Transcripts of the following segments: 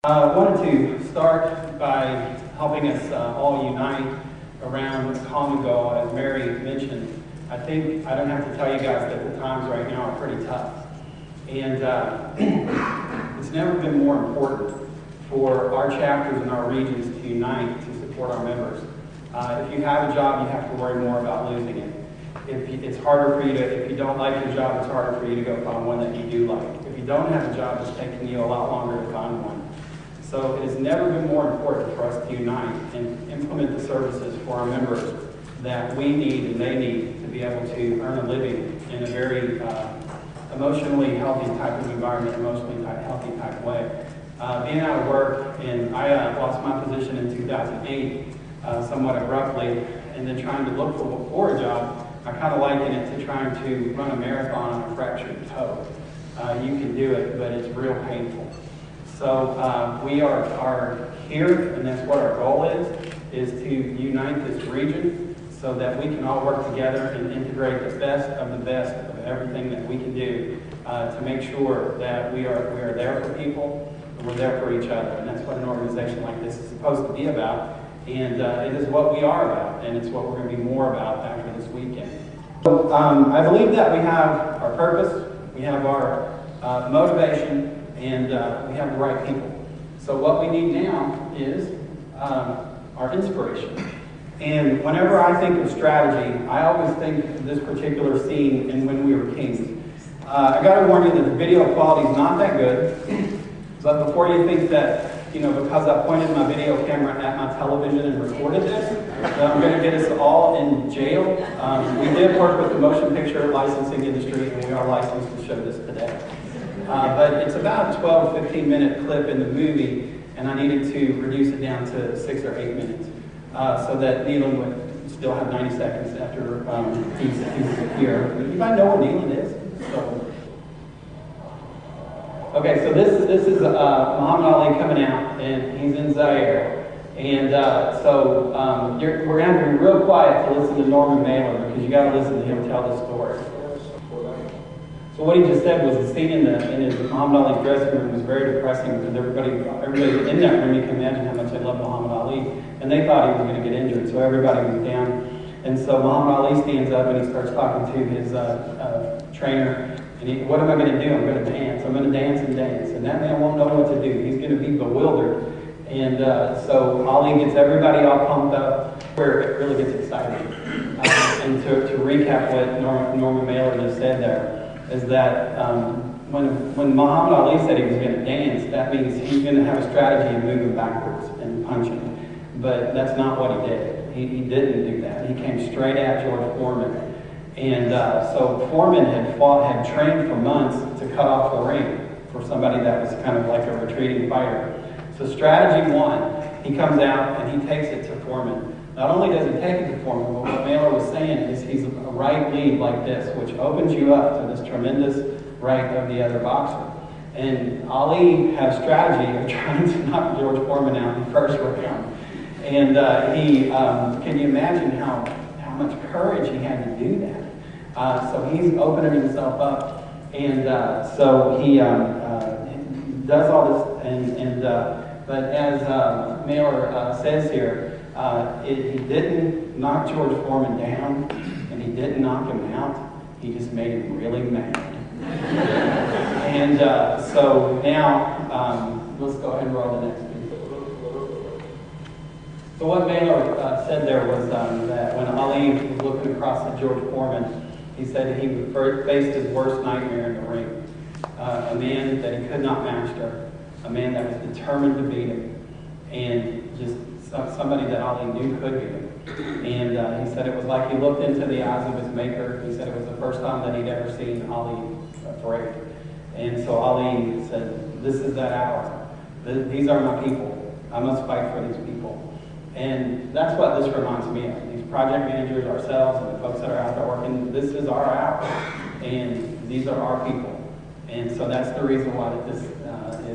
I wanted to start by helping us all unite around a common goal. As Mary mentioned, I think I don't have to tell you guys that the times right now are pretty tough. And it's never been more important for our chapters and our regions to unite to support our members. If you have a job, you have to worry more about losing it. It's harder for you to, if you don't like your job, it's harder for you to go find one that you do like. If you don't have a job, it's taking you a lot longer to find one. So it has never been more important for us to unite and implement the services for our members that we need and they need to be able to earn a living in a very emotionally healthy type of environment, emotionally healthy type way. Being out of work, and I lost my position in 2008 somewhat abruptly, and then trying to look for a job, I kind of liken it to trying to run a marathon on a fractured toe. You can do it, but it's real painful. So we are here, and that's what our goal is to unite this region so that we can all work together and integrate the best of everything that we can do to make sure that we are there for people and we're there for each other. And that's what an organization like this is supposed to be about. And it is what we are about, and it's what we're going to be more about after this weekend. So I believe that we have our purpose, we have our motivation, and we have the right people. So what we need now is our inspiration. And whenever I think of strategy, I always think of this particular scene in When We Were Kings. I got to warn you that the video quality is not that good, but before you think that, because I pointed my video camera at my television and recorded this, I'm going to get us all in jail. We did work with the motion picture licensing industry, and we are licensed to show this today. But it's about a 12 to 15 minute clip in the movie, and I needed to reduce it down to 6 or 8 minutes so that Neelan would still have 90 seconds after he's here. Anybody know where Neelan is? Okay, so this is Muhammad Ali coming out, and he's in Zaire. And so we're going to be real quiet to listen to Norman Mailer because you got to listen to him tell this story. So what he just said was the scene in his Muhammad Ali's dressing room was very depressing because everybody in that room, you can imagine how much they love Muhammad Ali, and they thought he was going to get injured, so everybody was down. And so Muhammad Ali stands up and he starts talking to his trainer. And what am I going to do? I'm going to dance. I'm going to dance and dance. And that man won't know what to do. He's going to be bewildered. And so Ali gets everybody all pumped up where it really gets exciting. And to recap what Norman Mailer just said there, is that when Muhammad Ali said he was going to dance, that means he's going to have a strategy of moving backwards and punching. But that's not what he did. He didn't do that. He came straight at George Foreman. And so Foreman had trained for months to cut off the ring for somebody that was kind of like a retreating fighter. So strategy one, he comes out and he takes it to Foreman. Not only does he take it to Foreman, but what Mailer was saying is he's a right lead like this, which opens you up to this tremendous right of the other boxer. And Ali had a strategy of trying to knock George Foreman out in the first round. And can you imagine how much courage he had to do that? So he's opening himself up, and so he does all this, but as Mailer says here, he didn't knock George Foreman down, and he didn't knock him out. He just made him really mad. And so now let's go ahead and roll the next one. So what Mailer said there was that when Ali was looking across at George Foreman, he said he faced his worst nightmare in the ring. A man that he could not master, a man that was determined to beat him, and just somebody that Ali knew could beat him. And he said it was like he looked into the eyes of his maker. He said it was the first time that he'd ever seen Ali afraid. And so Ali said, "This is that hour. These are my people. I must fight for these people." And that's what this reminds me of. These project managers, ourselves, and the folks that are out there working, this is our hour. And these are our people. And so that's the reason why this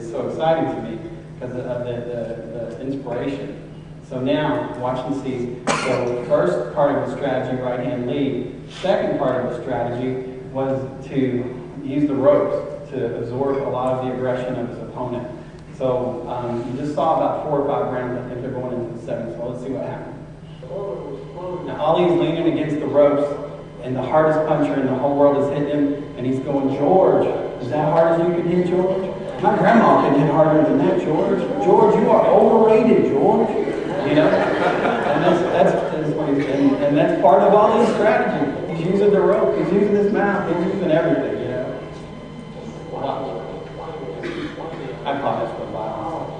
is so exciting to me, because of the inspiration. So now, watch and see. So the first part of the strategy, right-hand lead. Second part of the strategy was to use the ropes to absorb a lot of the aggression of his opponent. So you just saw about 4 or 5 rounds. I think they're going into the 7th, so let's see what happens. Now Ollie's leaning against the ropes, and the hardest puncher in the whole world is hitting him, and he's going, George, is that hard as you can hit, George? My grandma can hit harder than that, George. George, you are overrated, George. You know? And that's what he's, and that's part of Ollie's strategy. He's using the rope, he's using his mouth, he's using everything, you know? Wow. I promise for violence.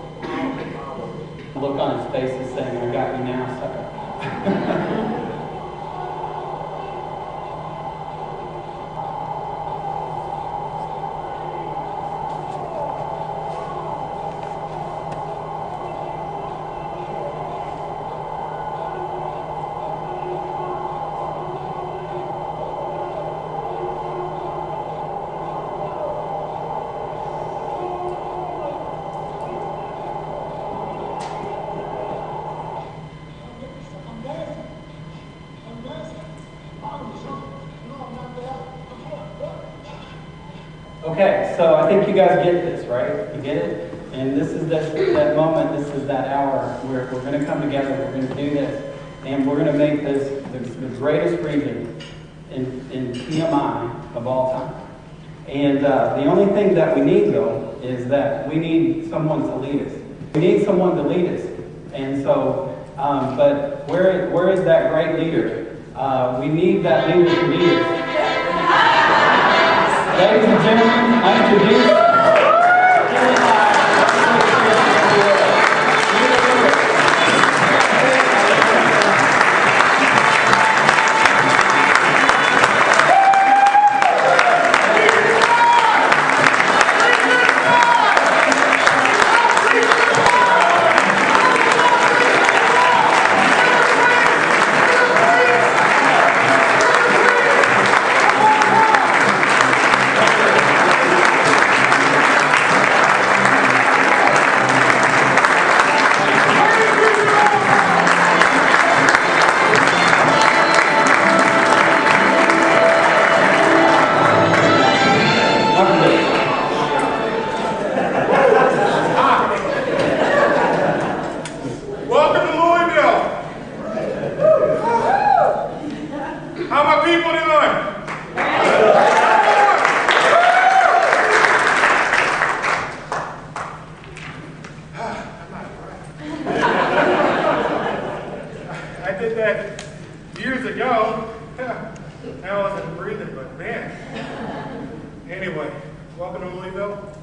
The look on his face is saying, I got you now, sucker. Okay, so I think you guys get this, right? You get it? And this is that moment, this is that hour where we're going to come together, we're going to do this, and we're going to make this the greatest region in PMI of all time. And the only thing that we need, though, is that we need someone to lead us. We need someone to lead us. And so, but where is that great leader? We need that leader to lead us. Ladies and gentlemen, I introduce years ago. I wasn't breathing, but man. Anyway, welcome to Louisville.